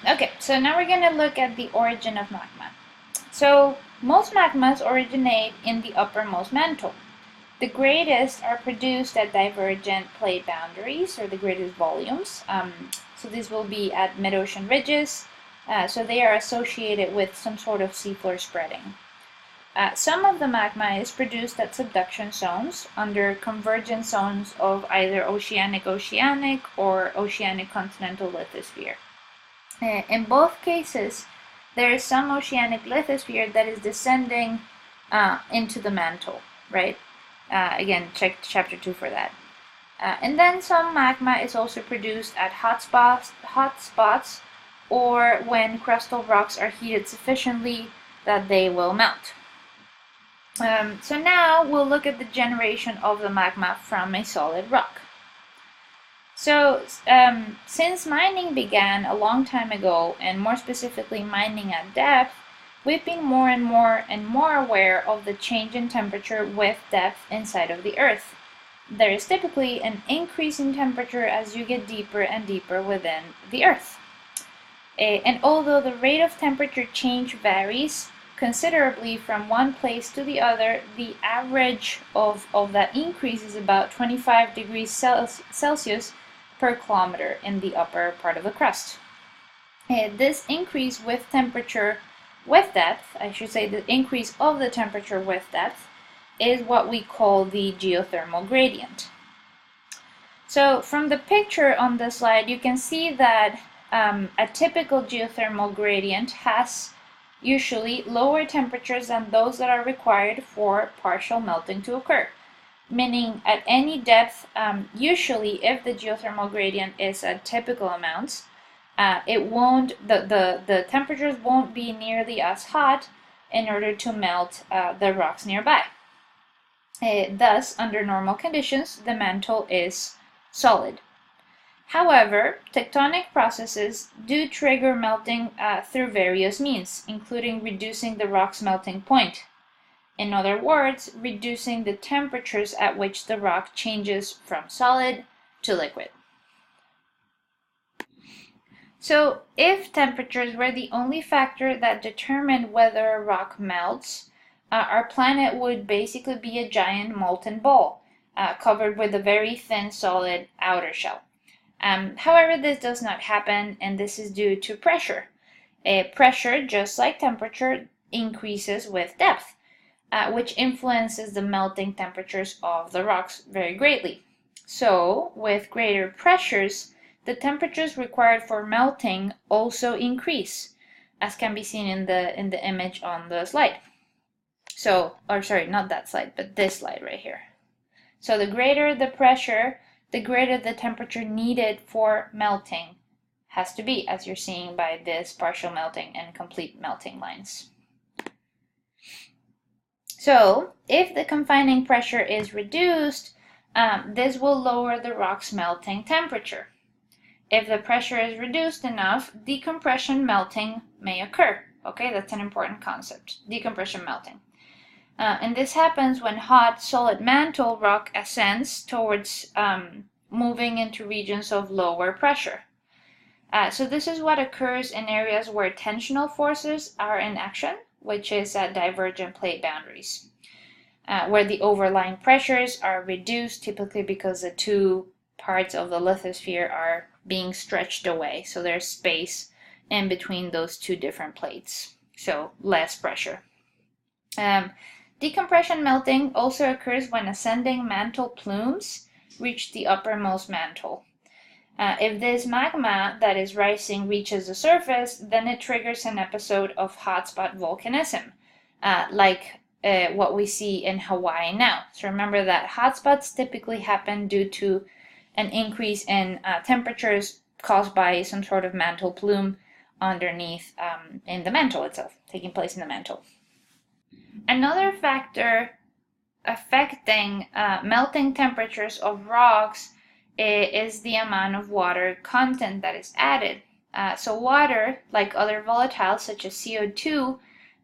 Okay, so now we're going to look at the origin of magma. So most magmas originate in the uppermost mantle. The greatest are produced at divergent plate boundaries, or the greatest volumes. So these will be at mid-ocean ridges, so they are associated with some sort of seafloor spreading. Some of the magma is produced at subduction zones under convergence zones of either oceanic-oceanic or oceanic-continental lithosphere. In both cases, there is some oceanic lithosphere that is descending into the mantle, right? Again, check Chapter 2 for that. And then some magma is also produced at hotspots, or when crustal rocks are heated sufficiently that they will melt. So now we'll look at the generation of the magma from a solid rock. So since mining began a long time ago, and more specifically mining at depth, we've been more and more aware of the change in temperature with depth inside of the Earth. There is typically an increase in temperature as you get deeper and deeper within the Earth. And although the rate of temperature change varies considerably from one place to the other, the average of that increase is about 25 degrees Celsius per kilometer in the upper part of the crust. This increase with temperature with depth, I should say the increase of the temperature with depth, is what we call the geothermal gradient. So from the picture on this slide, you can see that a typical geothermal gradient has usually lower temperatures than those that are required for partial melting to occur. Meaning at any depth, usually if the geothermal gradient is at typical amounts, the temperatures won't be nearly as hot in order to melt the rocks nearby. Thus, under normal conditions, the mantle is solid. However, tectonic processes do trigger melting through various means, including reducing the rock's melting point. In other words, reducing the temperatures at which the rock changes from solid to liquid. So, if temperatures were the only factor that determined whether a rock melts, our planet would basically be a giant molten ball, covered with a very thin solid outer shell. However, this does not happen, and this is due to pressure. Pressure, just like temperature, increases with depth, which influences the melting temperatures of the rocks very greatly. So, with greater pressures, the temperatures required for melting also increase, as can be seen in the image on the slide. So, or sorry, not that slide, but this slide right here. So the greater the pressure, the greater the temperature needed for melting has to be, as you're seeing by this partial melting and complete melting lines. So, if the confining pressure is reduced, this will lower the rock's melting temperature. If the pressure is reduced enough, decompression melting may occur. Okay, that's an important concept, decompression melting. And this happens when hot, solid mantle rock ascends towards moving into regions of lower pressure. So this is what occurs in areas where tensional forces are in action, which is at divergent plate boundaries, where the overlying pressures are reduced, typically because the two parts of the lithosphere are being stretched away. So there's space in between those two different plates, so less pressure. Decompression melting also occurs when ascending mantle plumes reach the uppermost mantle. If this magma that is rising reaches the surface, then it triggers an episode of hotspot volcanism, like what we see in Hawaii now. So remember that hotspots typically happen due to an increase in temperatures caused by some sort of mantle plume underneath in the mantle itself, taking place in the mantle. Another factor affecting melting temperatures of rocks is the amount of water content that is added. So water, like other volatiles such as CO2,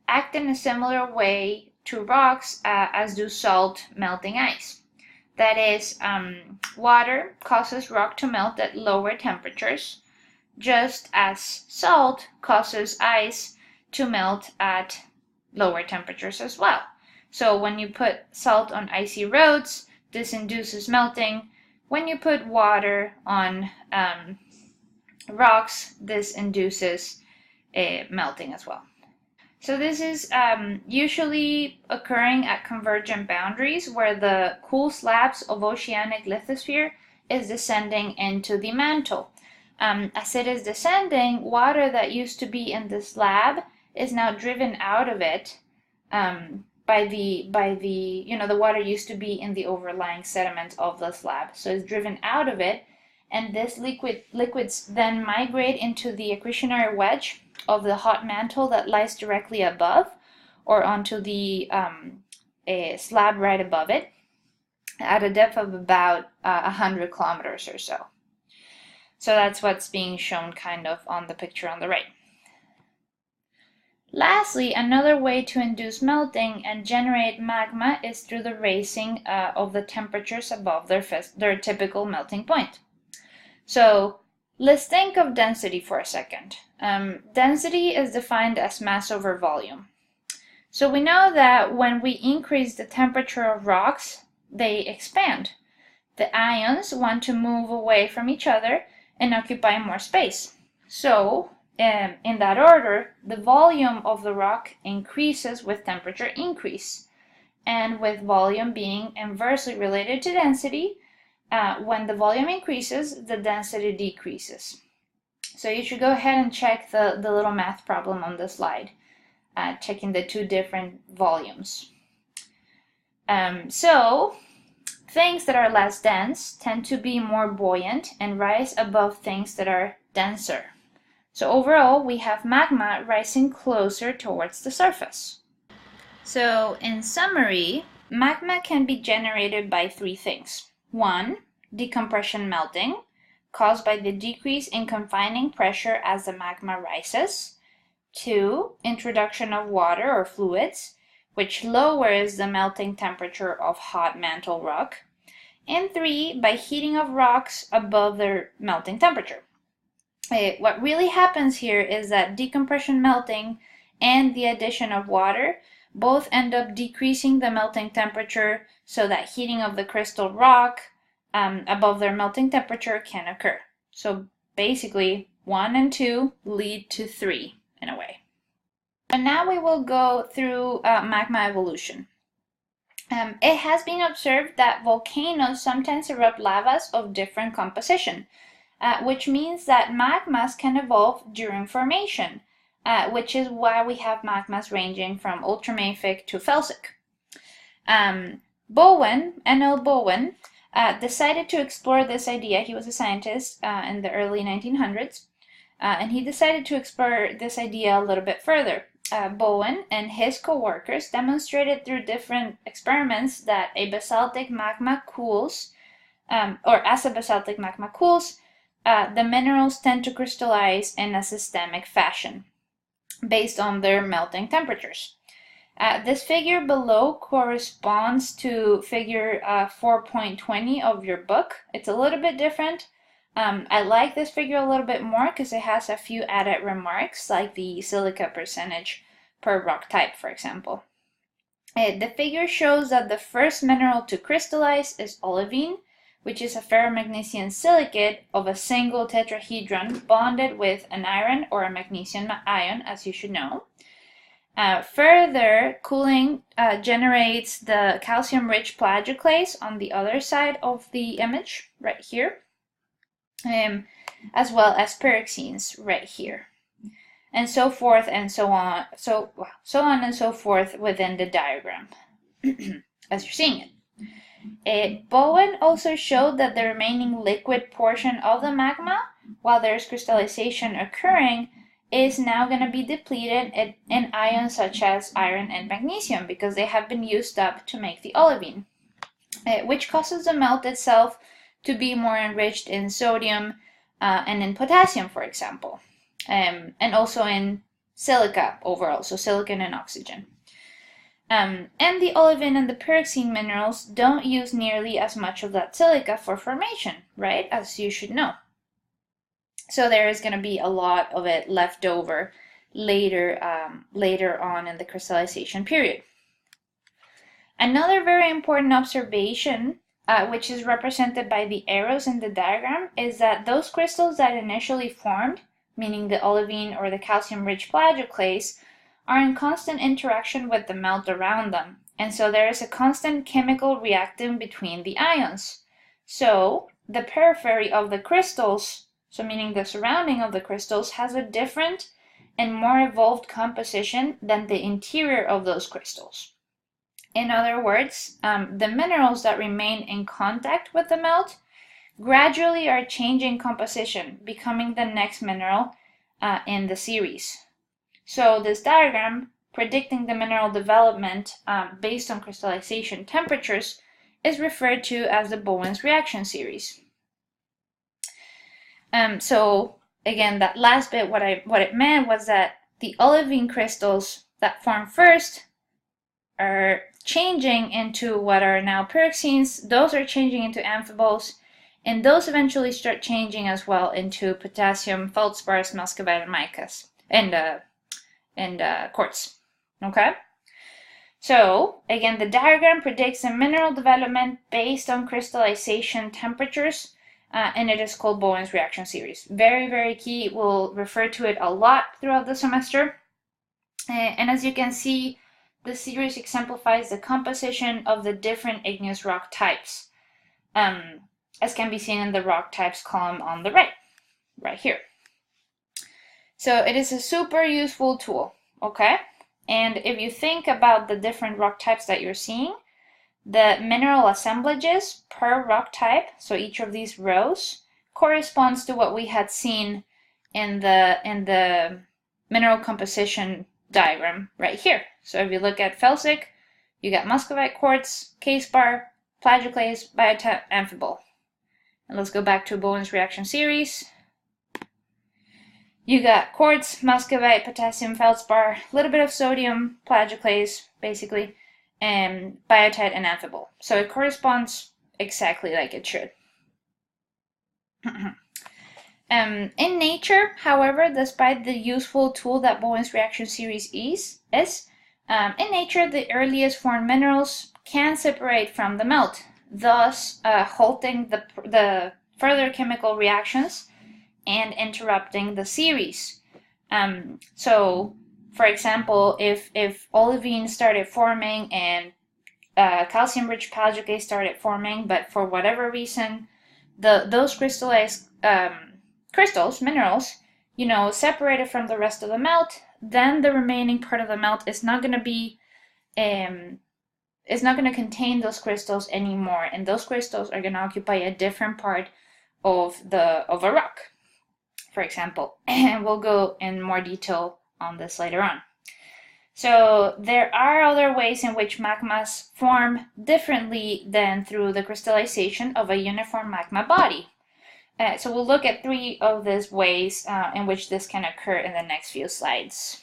act in a similar way to rocks as do salt melting ice. That is, water causes rock to melt at lower temperatures, just as salt causes ice to melt at lower temperatures as well. So when you put salt on icy roads, this induces melting. When you put water on rocks, this induces melting as well. So this is usually occurring at convergent boundaries where the cool slabs of oceanic lithosphere is descending into the mantle. As it is descending, water that used to be in the slab is now driven out of it by the the water used to be in the overlying sediment of the slab, so it's driven out of it, and this liquids then migrate into the accretionary wedge of the hot mantle that lies directly above, or onto the slab right above it, at a depth of about 100 kilometers or so. So that's what's being shown kind of on the picture on the right. Lastly, another way to induce melting and generate magma is through the raising of the temperatures above their typical melting point. So let's think of density for a second. Density is defined as mass over volume. So we know that when we increase the temperature of rocks, they expand. The ions want to move away from each other and occupy more space. So in that order, the volume of the rock increases with temperature increase, and with volume being inversely related to density, when the volume increases, the density decreases. So you should go ahead and check the little math problem on the slide, checking the two different volumes. So things that are less dense tend to be more buoyant and rise above things that are denser. So overall, we have magma rising closer towards the surface. So in summary, magma can be generated by three things. 1, decompression melting, caused by the decrease in confining pressure as the magma rises. 2, introduction of water or fluids, which lowers the melting temperature of hot mantle rock. And 3, by heating of rocks above their melting temperature. What really happens here is that decompression melting and the addition of water both end up decreasing the melting temperature, so that heating of the crystal rock above their melting temperature can occur. So basically 1 and 2 lead to 3 in a way. And now we will go through magma evolution. It has been observed that volcanoes sometimes erupt lavas of different composition, which means that magmas can evolve during formation, which is why we have magmas ranging from ultramafic to felsic. Bowen, N.L. Bowen, decided to explore this idea. He was a scientist in the early 1900s, and he decided to explore this idea a little bit further. Bowen and his co-workers demonstrated through different experiments that a basaltic magma cools, or as a basaltic magma cools, the minerals tend to crystallize in a systemic fashion based on their melting temperatures. This figure below corresponds to figure 4.20 of your book. It's a little bit different. I like this figure a little bit more because it has a few added remarks, like the silica percentage per rock type, for example. The figure shows that the first mineral to crystallize is olivine, which is a ferromagnesian silicate of a single tetrahedron bonded with an iron or a magnesium ion, as you should know. Further cooling generates the calcium-rich plagioclase on the other side of the image, right here, as well as pyroxenes right here, and so forth and so on, so on and so forth within the diagram, as you're seeing it. Bowen also showed that the remaining liquid portion of the magma, while there's crystallization occurring, is now going to be depleted in ions such as iron and magnesium, because they have been used up to make the olivine, which causes the melt itself to be more enriched in sodium and in potassium, for example, and also in silica overall, so silicon and oxygen. And the olivine and the pyroxene minerals don't use nearly as much of that silica for formation, right, as you should know. So there is going to be a lot of it left over later on in the crystallization period. Another very important observation, which is represented by the arrows in the diagram, is that those crystals that initially formed, meaning the olivine or the calcium-rich plagioclase, are in constant interaction with the melt around them, and so there is a constant chemical reacting between the ions. So the periphery of the crystals, so meaning the surrounding of the crystals, has a different and more evolved composition than the interior of those crystals. In other words, the minerals that remain in contact with the melt gradually are changing composition, becoming the next mineral in the series. So this diagram, predicting the mineral development based on crystallization temperatures, is referred to as the Bowen's reaction series. So again, that last bit, what it meant was that the olivine crystals that form first are changing into what are now pyroxenes. Those are changing into amphiboles, and those eventually start changing as well into potassium, feldspars, muscovite, and micas, and quartz. Okay? So, again, the diagram predicts the mineral development based on crystallization temperatures, and it is called Bowen's reaction series. Very, very key. We'll refer to it a lot throughout the semester. And as you can see, the series exemplifies the composition of the different igneous rock types, as can be seen in the rock types column on the right here. So it is a super useful tool, okay? And if you think about the different rock types that you're seeing, the mineral assemblages per rock type, so each of these rows, corresponds to what we had seen in the mineral composition diagram right here. So if you look at felsic, you got muscovite, quartz, k-spar, plagioclase, biotite, amphibole. And let's go back to Bowen's reaction series. You got quartz, muscovite, potassium, feldspar, a little bit of sodium, plagioclase, basically, and biotite and amphibole. So it corresponds exactly like it should. In nature, however, despite the useful tool that Bowen's reaction series is, in nature, the earliest formed minerals can separate from the melt, thus halting the further chemical reactions and interrupting the series. So, for example, if olivine started forming and calcium-rich plagioclase started forming, but for whatever reason, those crystallized crystals, minerals, separated from the rest of the melt, then the remaining part of the melt is not going to be, is not going to contain those crystals anymore, and those crystals are going to occupy a different part of a rock, for example. And we'll go in more detail on this later on. So there are other ways in which magmas form differently than through the crystallization of a uniform magma body. So we'll look at 3 of these ways in which this can occur in the next few slides.